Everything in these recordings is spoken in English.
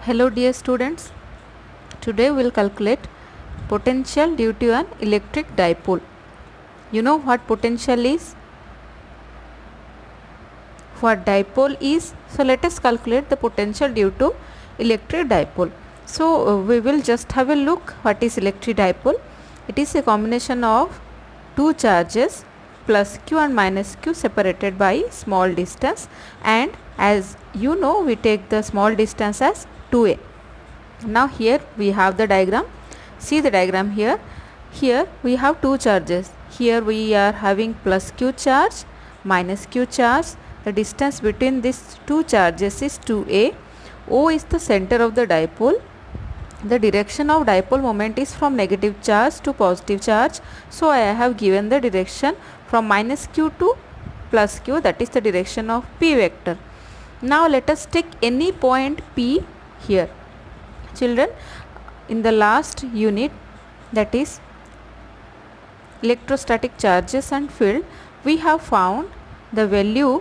Hello dear students, today we will calculate potential due to an electric dipole. You know what potential is? What dipole is? So let us calculate the potential due to electric dipole. So we will just have a look what is electric dipole. It is a combination of two charges plus q and minus q separated by small distance, and as you know we take the small distance as 2a. Now here we have the diagram. See the diagram here. Here we have two charges. Here we are having plus q charge, minus q charge. The distance between these two charges is 2a. O is the center of the dipole. The direction of dipole moment is from negative charge to positive charge. So I have given the direction from minus q to plus q, that is the direction of p vector. Now let us take any point P here. Children, in the last unit, that is electrostatic charges and field, we have found the value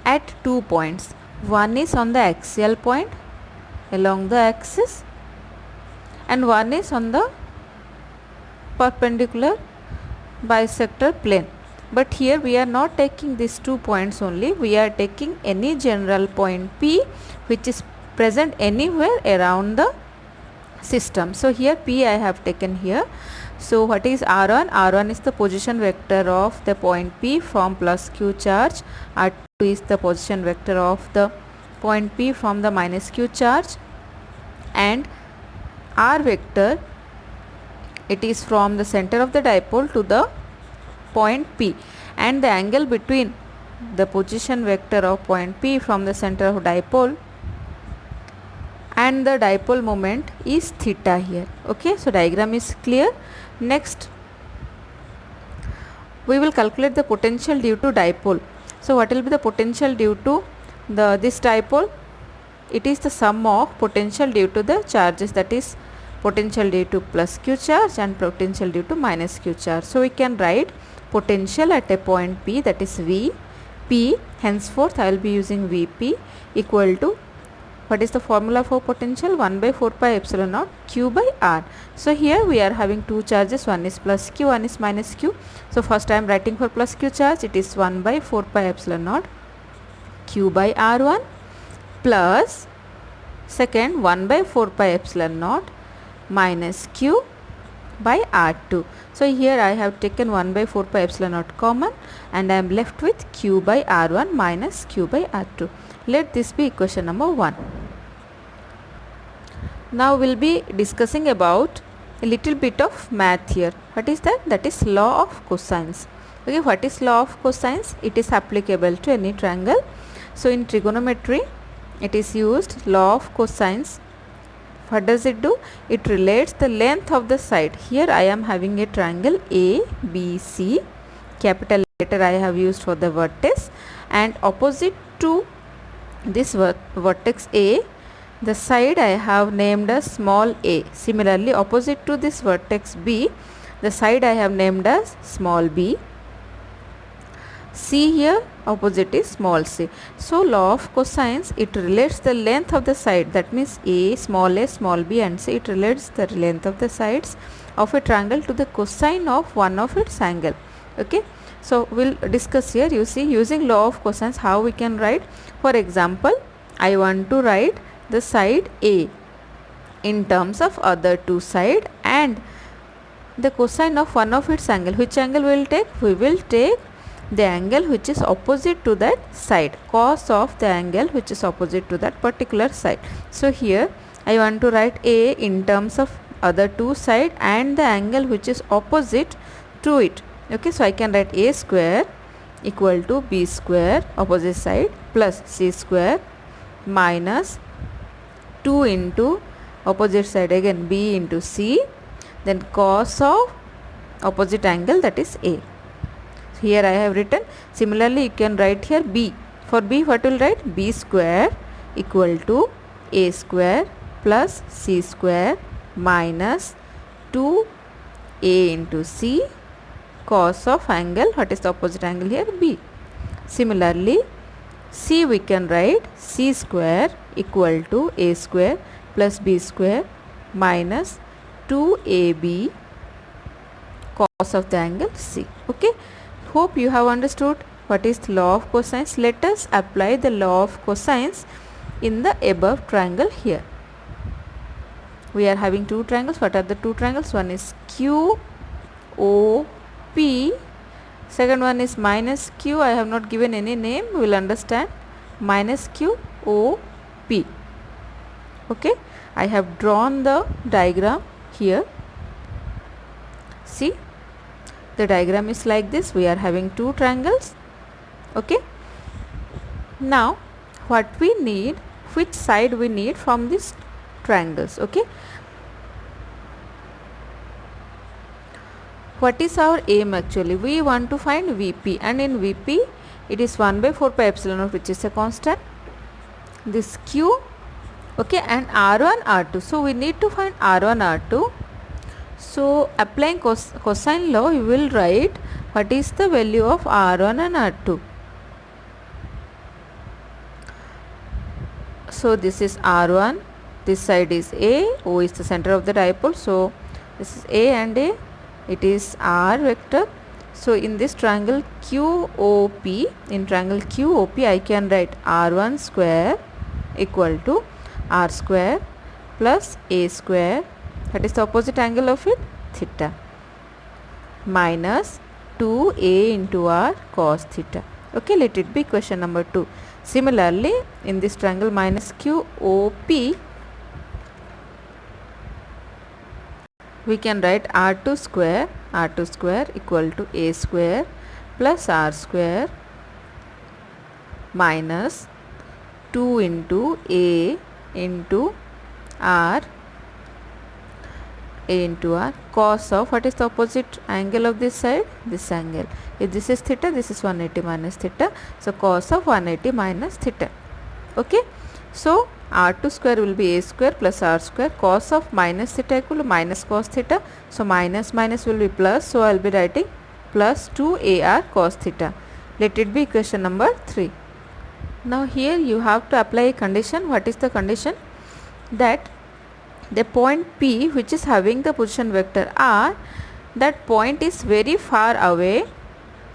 at 2 points. One is on the axial point along the axis and one is on the perpendicular bisector plane. But here we are not taking these 2 points only, we are taking any general point P which is present anywhere around the system. So here P I have taken here. So what is R1? R1 is the position vector of the point P from plus q charge. R2 is the position vector of the point P from the minus q charge, and R vector, it is from the center of the dipole to the point P, and the angle between the position vector of point P from the center of dipole and the dipole moment is theta here. Okay, so diagram is clear. Next we will calculate the potential due to dipole. So what will be the potential due to this dipole? It is the sum of potential due to the charges, that is potential due to plus q charge and potential due to minus q charge. So we can write potential at a point P, that is V P, henceforth I will be using Vp, equal to, what is the formula for potential? 1 by 4 pi epsilon naught q by r. So here we are having two charges, one is plus q, one is minus q. So first I am writing for plus q charge, it is 1 by 4 pi epsilon naught q by r1, plus second 1 by 4 pi epsilon naught minus q by r2. So here I have taken 1 by 4 pi epsilon naught common and I am left with q by r1 minus q by r2. Let this be equation number 1. Now we will be discussing about a little bit of math here. What is that? That is law of cosines. Okay, what is law of cosines? It is applicable to any triangle. So in trigonometry it is used, law of cosines. What does it do? It relates the length of the side. Here I am having a triangle A, B, C. Capital letter I have used for the vertex, and opposite to this vertex A, the side I have named as small a. Similarly, opposite to this vertex B, the side I have named as small b. C here, opposite is small c. So law of cosines, it relates the length of the side, that means a, small b and c. It relates the length of the sides of a triangle to the cosine of one of its angle. Okay, so we'll discuss here. You see, using law of cosines, how we can write. For example, I want to write the side A in terms of other two side and the cosine of one of its angle. Which angle we will take? We will take the angle which is opposite to that side, cos of the angle which is opposite to that particular side. So here I want to write A in terms of other two side and the angle which is opposite to it. Okay, so I can write A square equal to B square, opposite side, plus C square minus 2 into opposite side again B into C, then cos of opposite angle, that is A. So here I have written. Similarly, you can write here B. For B, what will write? B square equal to A square plus C square minus 2A into C cos of angle, what is the opposite angle here? B. Similarly, C we can write C square equal to A square plus B square minus 2AB cos of the angle C. Okay, hope you have understood what is the law of cosines. Let us apply the law of cosines in the above triangle here. We are having two triangles. What are the two triangles? One is QOP, second one is minus Q. I have not given any name, we will understand. Minus QOP. Okay, I have drawn the diagram here. See, the diagram is like this. We are having two triangles. Okay, now what we need, which side we need from these triangles. Okay, what is our aim actually? We want to find VP, and in VP it is 1 by 4 pi epsilon naught, which is a constant, this Q, okay, and R1 R2. So we need to find R1 R2. So applying cosine law, you will write what is the value of R1 and R2. So this is R1, this side is A, O is the center of the dipole, so this is A and A, it is R vector. So in this triangle QOP, in triangle QOP, I can write R1 square equal to R square plus A square, that is the opposite angle of it, theta, minus 2A into R cos theta. Okay, let it be equation number 2. Similarly, in this triangle minus QOP, we can write R2 square equal to A square plus R square minus 2 into A into R, A into R, cos of, what is the opposite angle of this side? This angle. If this is theta, this is 180 minus theta. So cos of 180 minus theta. Okay. So R2 square will be A square plus R square, cos of minus theta equal to minus cos theta. So minus minus will be plus. So I will be writing plus 2AR cos theta. Let it be equation number 3. Now here you have to apply a condition. What is the condition? That the point P, which is having the position vector R, that point is very far away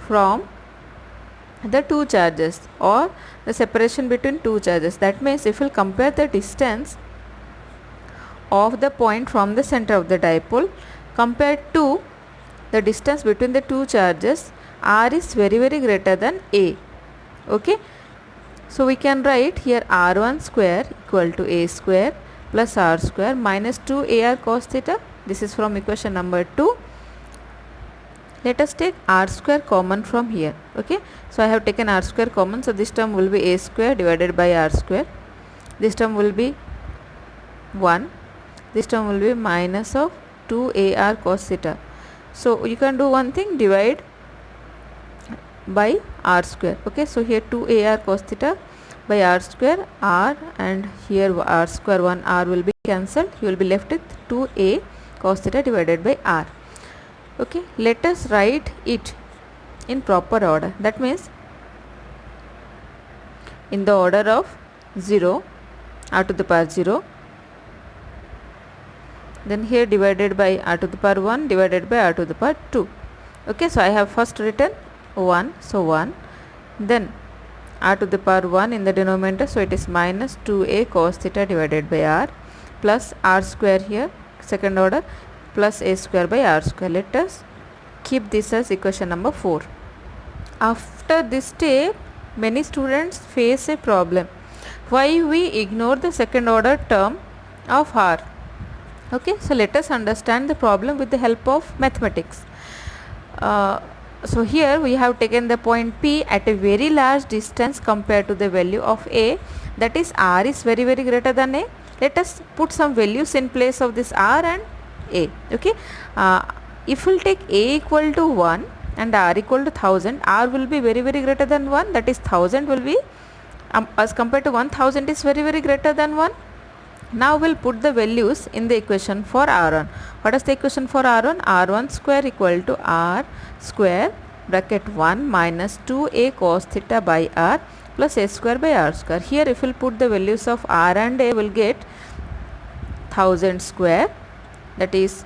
from the two charges, or the separation between two charges. That means if we compare the distance of the point from the center of the dipole compared to the distance between the two charges, R is very greater than A. Okay, so we can write here R1 square equal to A square plus R square minus 2AR cos theta. This is from equation number 2. Let us take R square common from here. Okay, so I have taken R square common, so this term will be A square divided by R square. This term will be 1. This term will be minus of 2AR cos theta. So you can do one thing, divide by R square. Okay, so here 2AR cos theta by R square, R, and here R square 1 R will be cancelled. You will be left with 2A cos theta divided by R. Okay, let us write it in proper order. That means in the order of 0, R to the power 0, then here divided by R to the power 1 divided by R to the power 2. Okay, so I have first written 1, so 1, then R to the power 1 in the denominator, so it is minus 2A cos theta divided by R plus R square here, second order, plus A square by R square. Let us keep this as equation number 4. After this step, many students face a problem. Why we ignore the second order term of R? Okay, so let us understand the problem with the help of mathematics. So here we have taken the point P at a very large distance compared to the value of A, that is R is very greater than A. Let us put some values in place of this R and A. Okay, if we will take A equal to 1 and R equal to 1000, R will be very greater than 1, that is 1000 will be as compared to 1000 is very greater than 1. Now we'll put the values in the equation for R1. What is the equation for R1? R1 square equal to R square bracket 1 minus 2A cos theta by R plus a square by r square. Here if we'll put the values of r and a, will get 1000 square, that is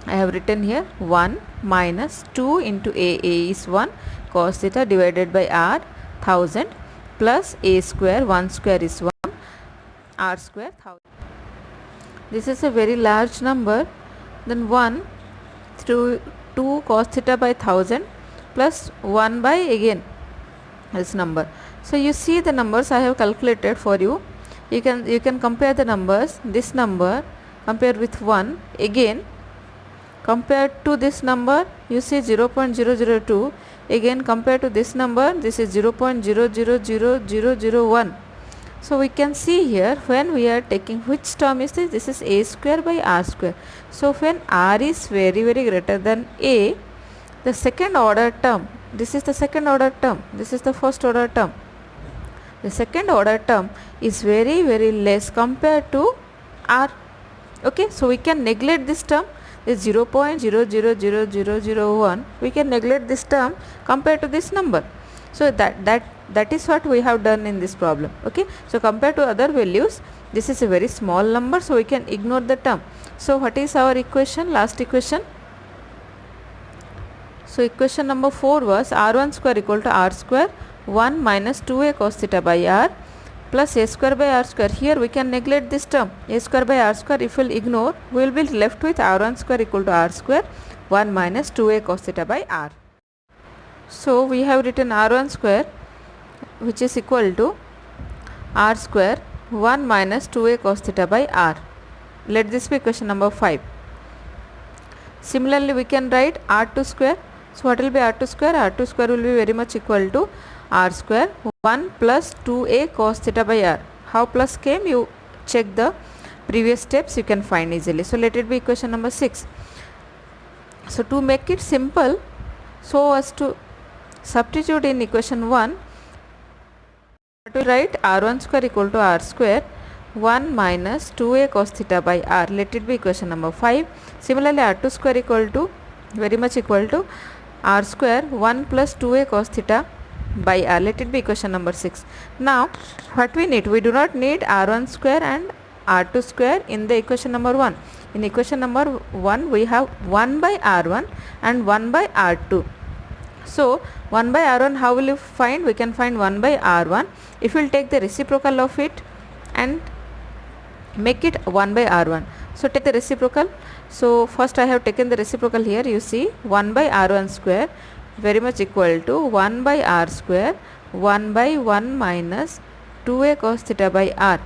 I have written here 1 minus 2 into a is 1 cos theta divided by r 1000 plus a square, 1 square is 1, r square 1000. This is a very large number. Then 1 through 2 cos theta by 1000 plus 1 by again this number. So you see the numbers I have calculated for you. You can compare the numbers. This number compared with 1, again compared to this number you see 0.002, again compared to this number this is 0.000001. So we can see here when we are taking which term is this, this is a square by r square. So when r is very greater than a, the second order term, this is the second order term, this is the first order term, the second order term is very less compared to r. Okay, so we can neglect this term, is 0.000001, we can neglect this term compared to this number. So that is what we have done in this problem. Okay, so compared to other values this is a very small number, so we can ignore the term. So what is our equation, last equation? So equation number 4 was r1 square equal to r square 1 minus 2a cos theta by r plus a square by r square. Here we can neglect this term, a square by r square if we will ignore, we will be left with r1 square equal to r square 1 minus 2a cos theta by r. So we have written r1 square which is equal to r square 1 minus 2a cos theta by r. Let this be equation number 5. Similarly we can write r2 square. So what will be r2 square? r2 square will be very much equal to r square 1 plus 2a cos theta by r. How plus came? You check the previous steps, you can find easily. So let it be equation number 6. So to make it simple, so as to substitute in equation 1, to write r1 square equal to r square 1 minus 2a cos theta by r. Let it be equation number 5. Similarly r2 square equal to very much equal to r square 1 plus 2a cos theta by r. Let it be equation number 6. Now what we need, we do not need r1 square and r2 square in the equation number 1. In equation number 1 we have 1 by r1 and 1 by r2. So 1 by r1 how will you find? We can find 1 by r1 if we will take the reciprocal of it and make it 1 by r1. So take the reciprocal. So first I have taken the reciprocal here. You see 1 by r1 square very much equal to 1 by r square 1 by 1 minus 2a cos theta by r.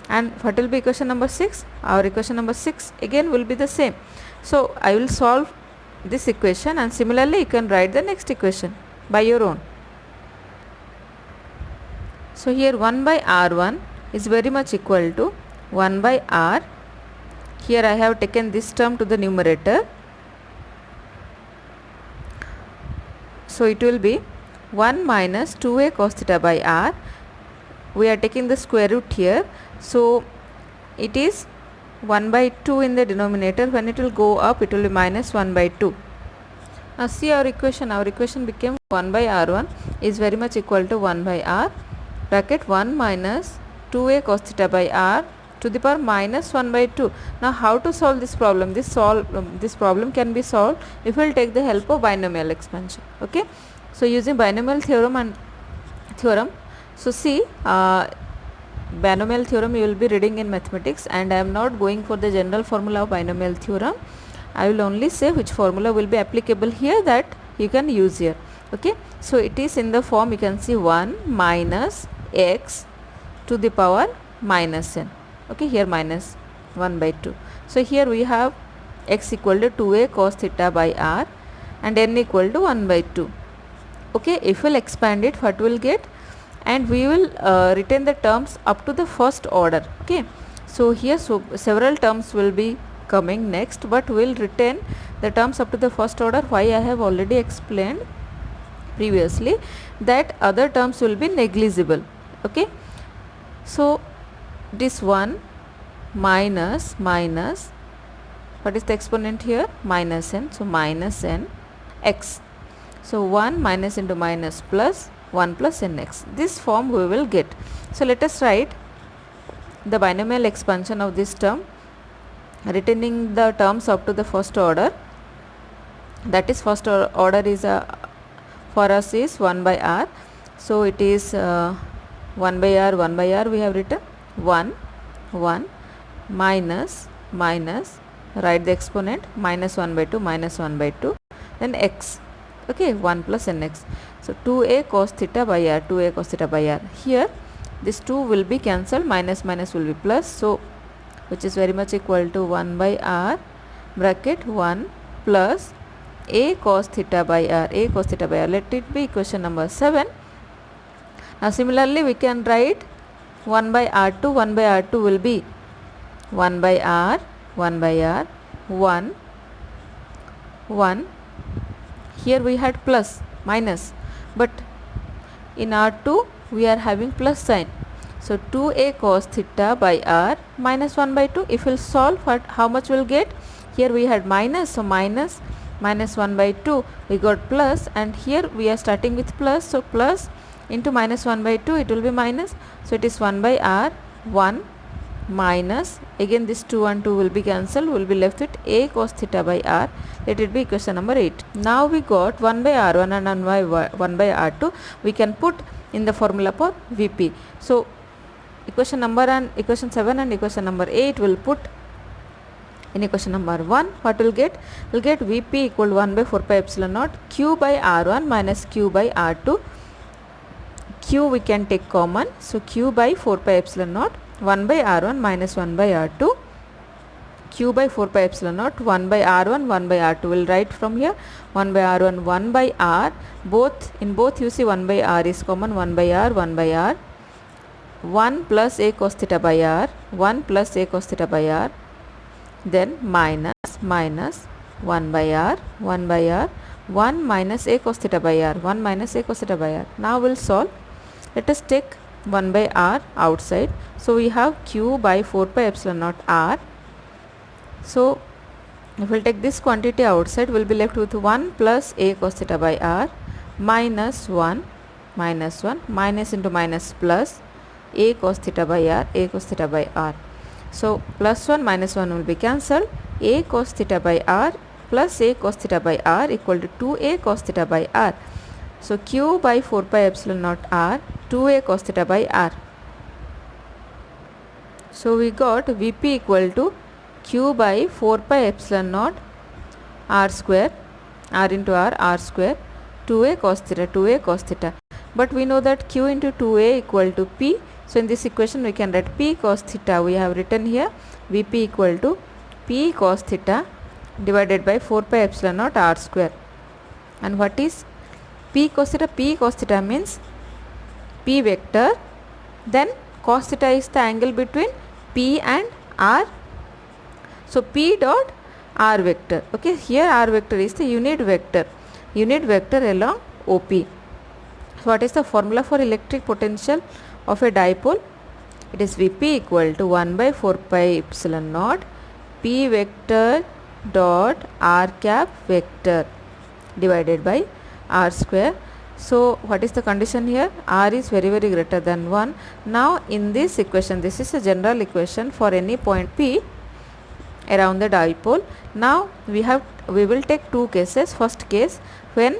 And what will be equation number 6? Our equation number 6 again will be the same. So I will solve this equation and similarly you can write the next equation by your own. So here 1 by r1 is very much equal to 1 by r. Here I have taken this term to the numerator. So it will be 1 minus 2a cos theta by r. We are taking the square root here. So it is 1 by 2 in the denominator. When it will go up, it will be minus 1 by 2. Now see our equation. Our equation became 1 by r1 is very much equal to 1 by r bracket 1 minus 2a cos theta by r to the power minus 1 by 2. Now how to solve this problem? This problem can be solved if we will take the help of binomial expansion. Okay. So using binomial theorem. So see binomial theorem you will be reading in mathematics, and I am not going for the general formula of binomial theorem. I will only say which formula will be applicable here, that you can use here. Okay. So it is in the form, you can see 1 minus x to the power minus n. Okay, here minus 1 by 2. So here we have x equal to 2a cos theta by r and n equal to 1 by 2. Okay, if we will expand it, what we will get? And we will retain the terms up to the first order. Okay, so here several terms will be coming next, but we will retain the terms up to the first order. Why? I have already explained previously that other terms will be negligible. Okay, so this 1 minus what is the exponent here? Minus n. So minus n x. So 1 minus into minus plus 1 plus nx. This form we will get. So let us write the binomial expansion of this term, retaining the terms up to the first order. That is, first order is for us is 1 by r. So it is 1 by r, 1 by r we have written 1 minus, write the exponent, minus 1 by 2, then x, okay, 1 plus nx. So 2a cos theta by r, 2a cos theta by r. Here this 2 will be cancelled, minus will be plus, so which is very much equal to 1 by r bracket 1 plus a cos theta by r, let it be equation number 7. Now similarly we can write 1 by r2, 1 by r2 will be 1 by r, 1, here we had plus, minus, but in r2 we are having plus sign. So 2a cos theta by r minus 1 by 2. If we'll solve, how much we'll get? Here we had minus, so minus 1 by 2 we got plus, and here we are starting with plus, so plus into minus 1 by 2 it will be minus, so it is 1 by r 1 minus, again this 2 and 2 will be cancelled, will be left with a cos theta by r, let it be equation number 8. Now we got 1 by r1 and 1 by r2 we can put in the formula for Vp. So equation 7 and equation number 8 will put in equation number 1. What will get? We'll get Vp equal to 1 by 4 pi epsilon naught q by r1 minus q by r2. Q we can take common, so q by 4 pi epsilon naught 1 by r1 minus 1 by r2, q by 4 pi epsilon naught 1 by r1, 1 by r2. We'll write from here 1 by r1, 1 by r, in both you see 1 by r is common, 1 by r, 1 plus a cos theta by r, 1 plus a cos theta by r, then minus 1 by r, 1 minus a cos theta by r, 1 minus a cos theta by r. Now we'll solve. Let us take 1 by r outside, so we have q by 4 pi epsilon naught r. So if we'll take this quantity outside, we'll be left with 1 plus a cos theta by r minus 1 minus into minus plus a cos theta by r, so plus 1 minus 1 will be cancelled, a cos theta by r plus a cos theta by r equal to 2a cos theta by r. So q by 4 pi epsilon naught r, 2a cos theta by r. So we got Vp equal to q by 4 pi epsilon naught r square, r into r square, 2a cos theta, but we know that q into 2a equal to p. So in this equation we can write p cos theta. We have written here Vp equal to p cos theta divided by 4 pi epsilon naught r square. And what is p cos theta? P cos theta means p vector, then cos theta is the angle between p and r, so p dot r vector. Okay, here r vector is the unit vector along OP. So what is the formula for electric potential of a dipole? It is Vp equal to 1 by 4 pi epsilon naught p vector dot r cap vector divided by r square. So what is the condition here? R is very greater than 1. Now in this equation, this is a general equation for any point P around the dipole. Now we will take two cases. First case, when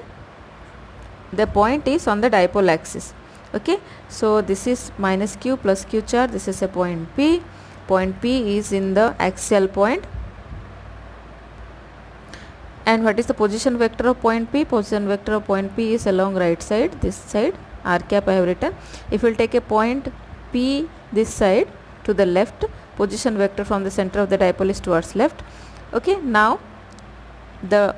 the point is on the dipole axis. Okay, so this is minus q plus q charge. This is a point P. Point P is in the axial point. And what is the position vector of point P? Position vector of point P is along right side, this side, r cap I have written. If we will take a point P this side to the left, position vector from the center of the dipole is towards left. Okay, now the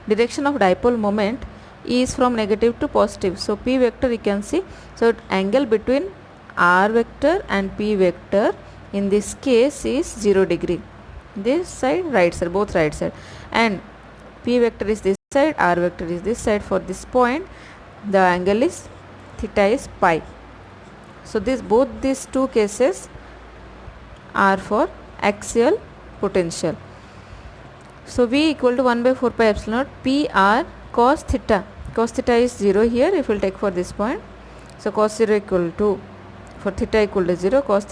direction of dipole moment is from negative to positive. So P vector you can see, so angle between r vector and P vector in this case is 0 degree. This side, right side, both right side, and P vector is this side, r vector is this side. For this point the angle is theta is pi. So both these two cases are for axial potential. So V equal to 1 by 4 pi epsilon naught P r cos theta. cos theta is 0 here if we'll take for this point. So cos 0 equal to, for theta equal to 0, cos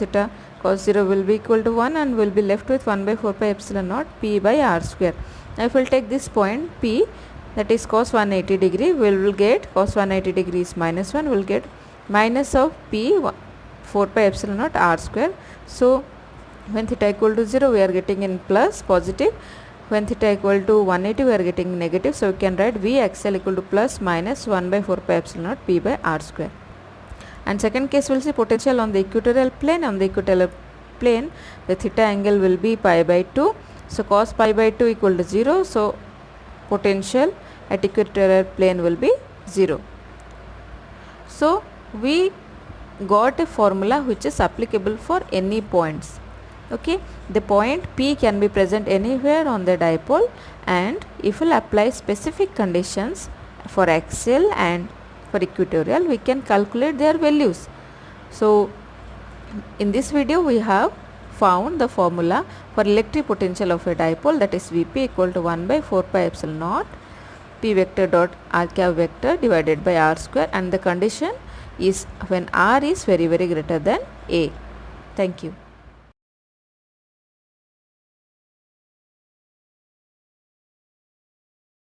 0 will be equal to 1 and will be left with 1 by 4 pi epsilon naught p by r square. Now if we'll take this point p, that is cos 180 degree, we will get cos 180 degree is minus 1, will get minus of p 4 pi epsilon naught r square. So when theta equal to 0 we are getting in plus positive, when theta equal to 180 we are getting negative. So we can write v axial equal to plus minus 1 by 4 pi epsilon naught p by r square. And second case we'll see potential on the equatorial plane. On the equatorial plane the theta angle will be pi by 2. So cos pi by 2 equal to 0. So potential at equatorial plane will be 0. So we got a formula which is applicable for any points. Okay, the point P can be present anywhere on the dipole, and if we'll apply specific conditions for axial and for equatorial, we can calculate their values. So in this video we have found the formula for electric potential of a dipole, that is Vp equal to 1 by 4 pi epsilon naught p vector dot r cap vector divided by r square, and the condition is when r is very greater than a. Thank you.